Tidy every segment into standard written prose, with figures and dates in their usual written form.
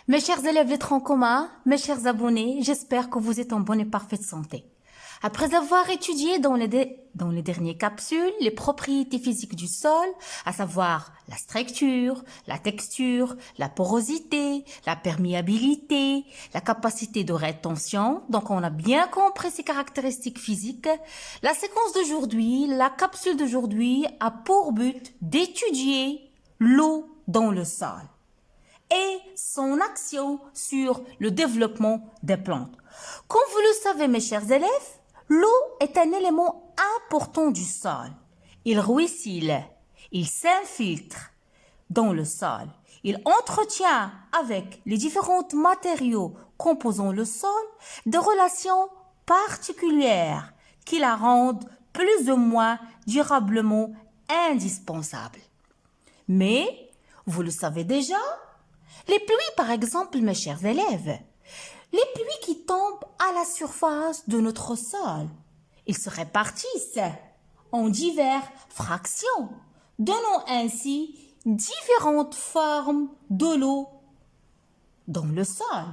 Mes chers élèves lettres en commun, mes chers abonnés, j'espère que vous êtes en bonne et parfaite santé. Après avoir étudié dans les dernières capsules les propriétés physiques du sol, à savoir la structure, la texture, la porosité, la perméabilité, la capacité de rétention, donc on a bien compris ces caractéristiques physiques, la séquence d'aujourd'hui, la capsule d'aujourd'hui a pour but d'étudier l'eau dans le sol et son action sur le développement des plantes. Comme vous le savez, mes chers élèves, l'eau est un élément important du sol. Il ruisselle, il s'infiltre dans le sol. Il entretient avec les différents matériaux composant le sol des relations particulières qui la rendent plus ou moins durablement indispensable. Mais, vous le savez déjà, les pluies, par exemple, mes chers élèves, les pluies qui tombent à la surface de notre sol, ils se répartissent en diverses fractions, donnant ainsi différentes formes de l'eau dans le sol.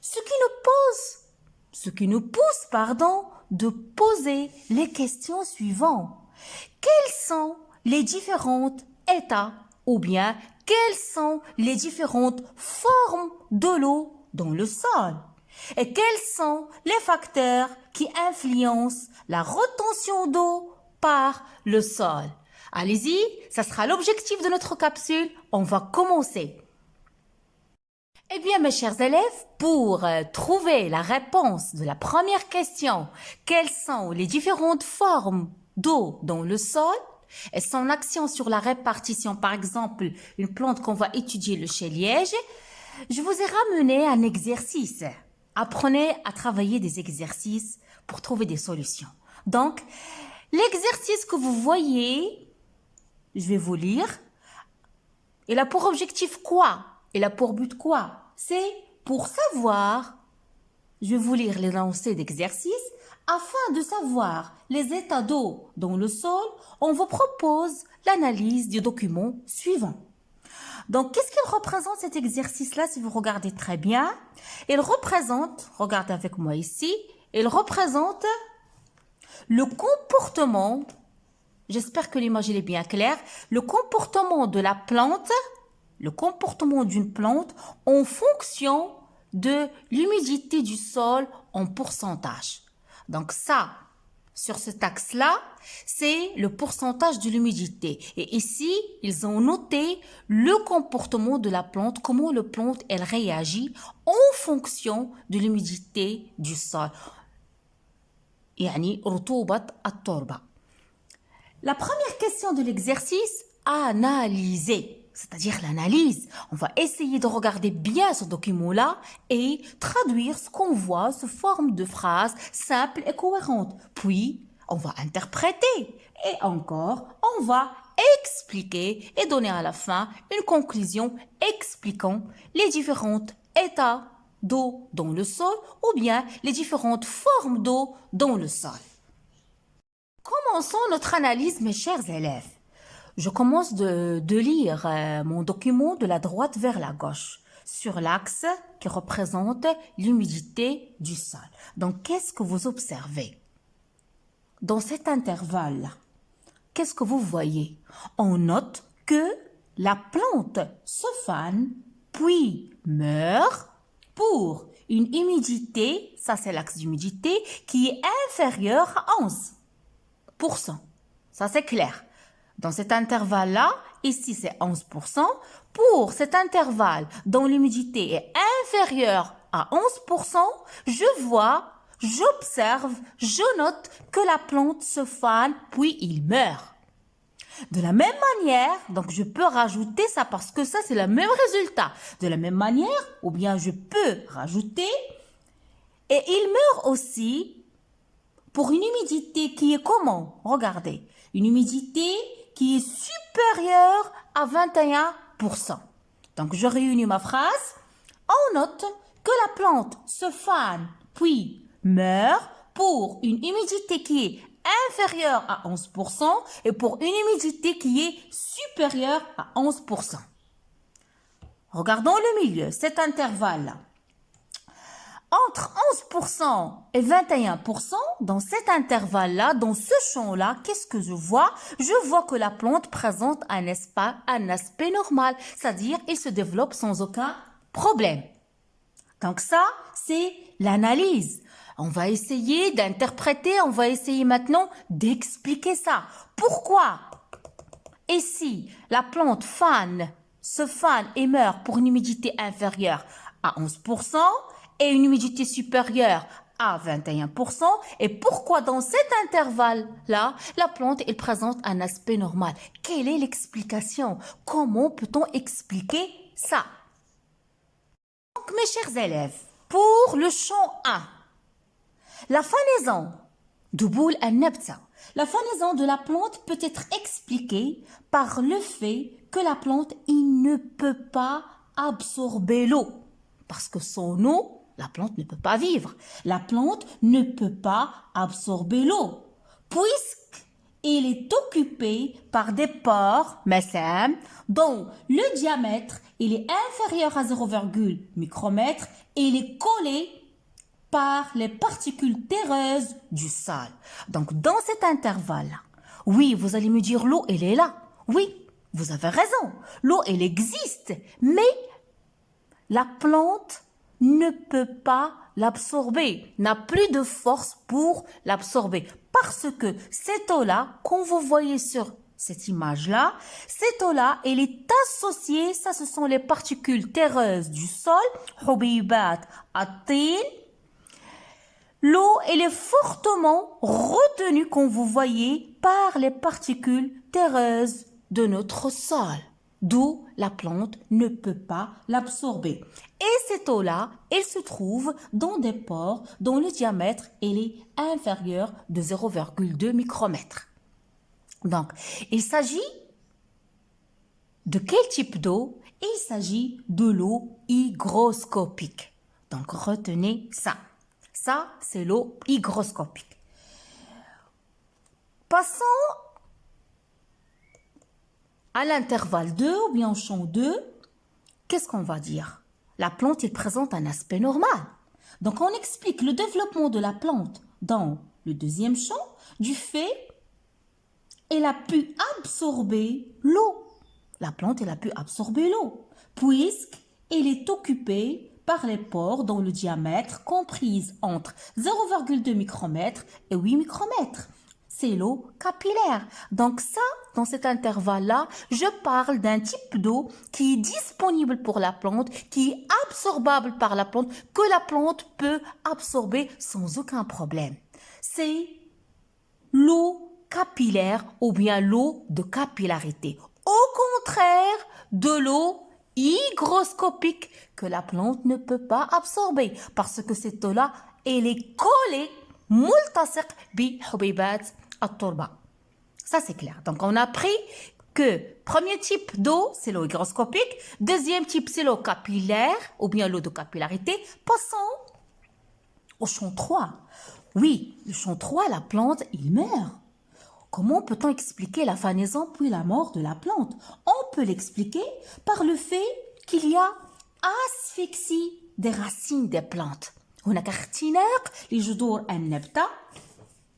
Ce qui nous pousse, de poser les questions suivantes. Quels sont les différents états ou bien quelles sont les différentes formes de l'eau dans le sol? Et quels sont les facteurs qui influencent la retention d'eau par le sol? Allez-y, ça sera l'objectif de notre capsule. On va commencer. Eh bien, mes chers élèves, pour trouver la réponse de la première question, quelles sont les différentes formes d'eau dans le sol et son action sur la répartition, par exemple, une plante qu'on va étudier, le chai-liège, je vous ai ramené un exercice. Apprenez à travailler des exercices pour trouver des solutions. Donc, l'exercice que vous voyez, je vais vous lire. Il a pour objectif quoi? Il a pour but quoi? C'est pour savoir, je vais vous lire l'énoncé d'exercice, afin de savoir les états d'eau dans le sol, on vous propose l'analyse du document suivant. Donc, qu'est-ce qu'il représente cet exercice-là si vous regardez très bien? Il représente, regardez avec moi ici, il représente le comportement, j'espère que l'image est bien claire, le comportement de la plante, le comportement d'une plante en fonction de l'humidité du sol en pourcentage. Donc ça, sur cet axe-là, c'est le pourcentage de l'humidité. Et ici, ils ont noté le comportement de la plante, comment la plante, elle réagit en fonction de l'humidité du sol. يعني رطوبة التربة. La première question de l'exercice, analyser. C'est-à-dire l'analyse. On va essayer de regarder bien ce document-là et traduire ce qu'on voit sous forme de phrases simples et cohérentes. Puis, on va interpréter et encore, on va expliquer et donner à la fin une conclusion expliquant les différents états d'eau dans le sol ou bien les différentes formes d'eau dans le sol. Commençons notre analyse, mes chers élèves. Je commence de lire mon document de la droite vers la gauche sur l'axe qui représente l'humidité du sol. Donc, qu'est-ce que vous observez? Dans cet intervalle, qu'est-ce que vous voyez? On note que la plante se fane, puis meurt pour une humidité, ça c'est l'axe d'humidité, qui est inférieure à 11%. Ça c'est clair. Dans cet intervalle-là, ici c'est 11%. Pour cet intervalle dont l'humidité est inférieure à 11%, j'observe, je note que la plante se fane puis il meurt. De la même manière, donc je peux rajouter ça parce que ça c'est le même résultat. De la même manière, ou bien je peux rajouter, et il meurt aussi pour une humidité qui est comment? Regardez, une humidité qui est supérieure à 21%. Donc, je réunis ma phrase. On note que la plante se fane puis meurt pour une humidité qui est inférieure à 11% et pour une humidité qui est supérieure à 11%. Regardons le milieu, cet intervalle-là. Entre 11% et 21%, dans cet intervalle-là, dans ce champ-là, qu'est-ce que je vois? Je vois que la plante présente un aspect normal, c'est-à-dire il se développe sans aucun problème. Donc ça, c'est l'analyse. On va essayer d'interpréter, on va essayer maintenant d'expliquer ça. Pourquoi? Et si la plante se fane et meurt pour une humidité inférieure à 11%, et une humidité supérieure à 21%. Et pourquoi dans cet intervalle-là, la plante elle présente un aspect normal? Quelle est l'explication? Comment peut-on expliquer ça? Donc, mes chers élèves, pour le champ 1, la fanaison de boule al-nabta, la fanaison de la plante peut être expliquée par le fait que la plante il ne peut pas absorber l'eau. Parce que sans eau, la plante ne peut pas vivre. La plante ne peut pas absorber l'eau. Puisqu'elle est occupée par des pores, mesam, dont le diamètre il est inférieur à 0,1 micromètre et il est collé par les particules terreuses du sol. Donc, dans cet intervalle-là, oui, vous allez me dire, l'eau, elle est là. Oui, vous avez raison. L'eau, elle existe, mais la plante ne peut pas l'absorber, n'a plus de force pour l'absorber. Parce que cette eau-là, quand vous voyez sur cette image-là, cette eau-là, elle est associée, ça ce sont les particules terreuses du sol, hubibat at-tin. L'eau, elle est fortement retenue, comme vous voyez, par les particules terreuses de notre sol, d'où la plante ne peut pas l'absorber. Et cette eau-là, elle se trouve dans des pores dont le diamètre elle est inférieur de 0,2 micromètre. Donc, il s'agit de quel type d'eau? Il s'agit de l'eau hygroscopique. Donc, retenez ça. Ça, c'est l'eau hygroscopique. Passons à l'intervalle 2 ou bien au champ 2. Qu'est-ce qu'on va dire? La plante, elle présente un aspect normal. Donc, on explique le développement de la plante dans le deuxième champ du fait qu'elle a pu absorber l'eau. La plante, elle a pu absorber l'eau puisqu'elle est occupée par les pores dont le diamètre comprise entre 0,2 micromètres et 8 micromètres. C'est l'eau capillaire. Donc ça, dans cet intervalle-là, je parle d'un type d'eau qui est disponible pour la plante, qui est absorbable par la plante, que la plante peut absorber sans aucun problème. C'est l'eau capillaire ou bien l'eau de capillarité. Au contraire de l'eau hygroscopique que la plante ne peut pas absorber parce que cette eau-là, elle est collée multasiq bi hubibat at-turba. Ça, c'est clair. Donc, on a appris que premier type d'eau, c'est l'eau hygroscopique. Deuxième type, c'est l'eau capillaire ou bien l'eau de capillarité. Passons au champ 3. Oui, le champ 3, la plante, il meurt. Comment peut-on expliquer la fanaison puis la mort de la plante? On peut l'expliquer par le fait qu'il y a asphyxie des racines des plantes. هناك اختناق لجذور النبتة.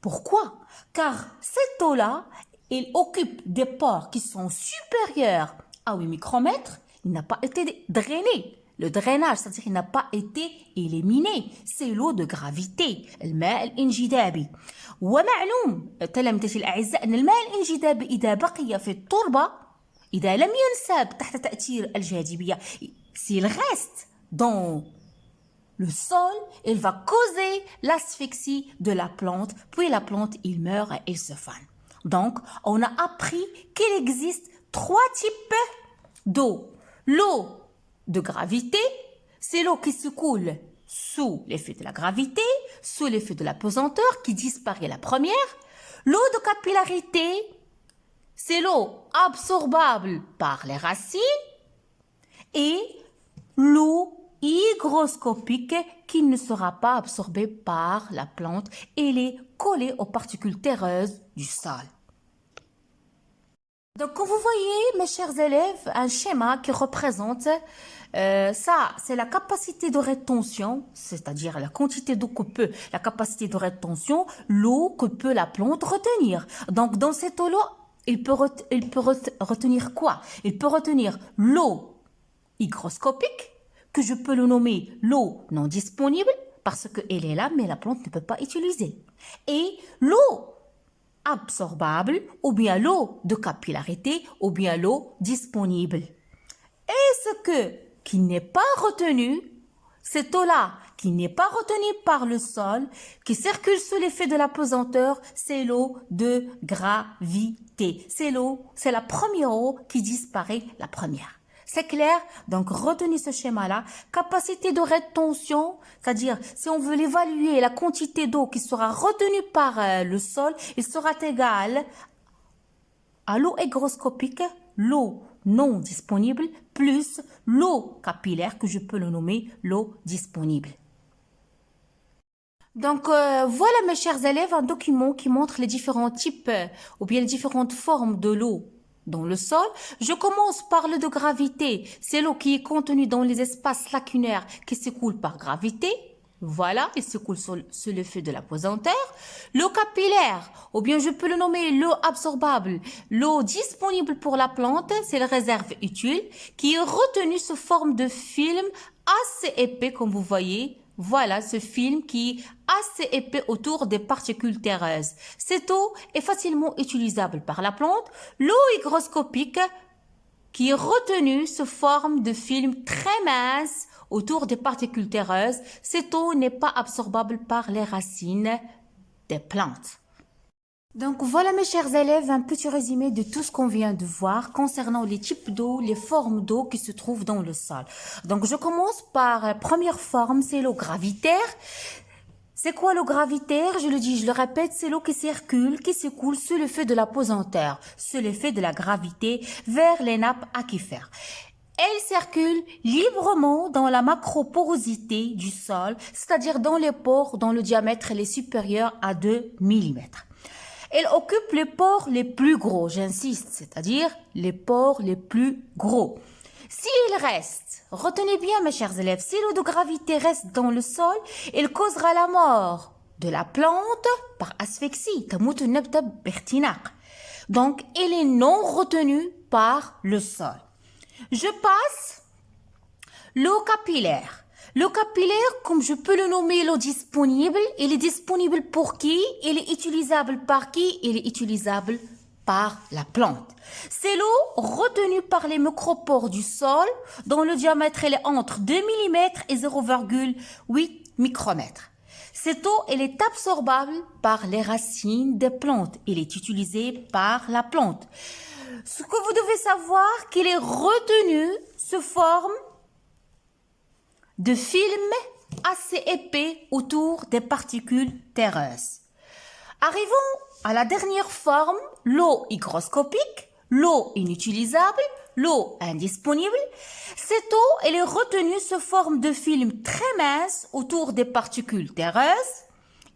Pourquoi? Car cette eau-là, elle occupe des pores qui sont supérieurs à 8 micromètres. Il n'a pas été drainé. Le drainage, c'est-à-dire qu'il n'a pas été éliminé. C'est l'eau de gravité, الماء الانجذابي. ومعلوم تلامذتي الأعزاء أن الماء الانجذابي إذا بقي في التربة إذا لم ينساب تحت تأثير الجاذبية s'il reste dans le sol, il va causer l'asphyxie de la plante, puis la plante, il meurt et il se fane. Donc, on a appris qu'il existe 3 types d'eau. L'eau de gravité, c'est l'eau qui se coule sous l'effet de la gravité, sous l'effet de la pesanteur qui disparaît la première. L'eau de capillarité, c'est l'eau absorbable par les racines et l'eau hygroscopique qui ne sera pas absorbée par la plante. Elle est collée aux particules terreuses du sol. Donc, comme vous voyez, mes chers élèves, un schéma qui représente ça, c'est la capacité de rétention, c'est-à-dire la quantité d'eau que peut, la capacité de rétention, l'eau que peut la plante retenir. Donc, dans cette eau-là, retenir quoi? Il peut retenir l'eau hygroscopique, que je peux le nommer l'eau non disponible, parce qu'elle est là, mais la plante ne peut pas utiliser. Et l'eau absorbable, ou bien l'eau de capillarité, ou bien l'eau disponible. Et qui n'est pas retenu, cette eau-là qui n'est pas retenue par le sol, qui circule sous l'effet de la pesanteur, c'est l'eau de gravité. C'est la première eau qui disparaît la première. C'est clair? Donc, retenez ce schéma-là. Capacité de rétention, c'est-à-dire, si on veut l'évaluer, la quantité d'eau qui sera retenue par le sol, il sera égal à l'eau hygroscopique, l'eau non disponible, plus l'eau capillaire, que je peux le nommer l'eau disponible. Donc, voilà, mes chers élèves, un document qui montre les différents types ou bien les différentes formes de l'eau dans le sol. Je commence par l'eau de gravité. C'est l'eau qui est contenue dans les espaces lacunaires qui s'écoule par gravité. Voilà, il s'écoule sous l'effet de la pesanteur. L'eau capillaire, ou bien je peux le nommer l'eau absorbable. L'eau disponible pour la plante, c'est la réserve utile qui est retenue sous forme de film assez épais, comme vous voyez. Voilà ce film qui est assez épais autour des particules terreuses. Cette eau est facilement utilisable par la plante. L'eau hygroscopique qui est retenue sous forme de film très mince autour des particules terreuses. Cette eau n'est pas absorbable par les racines des plantes. Donc voilà mes chers élèves, un petit résumé de tout ce qu'on vient de voir concernant les types d'eau, les formes d'eau qui se trouvent dans le sol. Donc je commence par la première forme, c'est l'eau gravitaire. C'est quoi l'eau gravitaire? Je le dis, je le répète, c'est l'eau qui circule, qui s'écoule sous l'effet de la pesanteur, sous l'effet de la gravité vers les nappes aquifères. Elle circule librement dans la macroporosité du sol, c'est-à-dire dans les pores dont le diamètre est supérieur à 2 mm. Elle occupe les pores les plus gros, j'insiste, c'est-à-dire les pores les plus gros. S'il reste, retenez bien mes chers élèves, si l'eau de gravité reste dans le sol, elle causera la mort de la plante par asphyxie. Donc, elle est non retenue par le sol. Je passe l'eau capillaire. L'eau capillaire, comme je peux le nommer l'eau disponible, elle est disponible pour qui? Elle est utilisable par qui? Elle est utilisable par la plante. C'est l'eau retenue par les micropores du sol, dont le diamètre est entre 2 mm et 0,8 micromètres. Cette eau, elle est absorbable par les racines des plantes. Elle est utilisée par la plante. Ce que vous devez savoir, qu'elle est retenue sous forme de film assez épais autour des particules terreuses. Arrivons à la dernière forme, l'eau hygroscopique, l'eau inutilisable, l'eau indisponible. Cette eau, elle est retenue sous forme de film très mince autour des particules terreuses.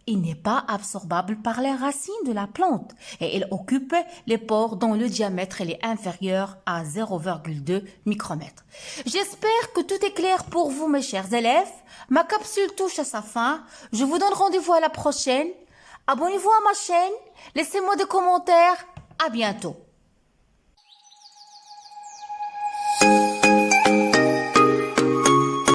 Il n'est pas absorbable par les racines de la plante et elle occupe les pores dont le diamètre est inférieur à 0,2 micromètres. J'espère que tout est clair pour vous mes chers élèves. Ma capsule touche à sa fin. Je vous donne rendez-vous à la prochaine. Abonnez-vous à ma chaîne. Laissez-moi des commentaires. À bientôt.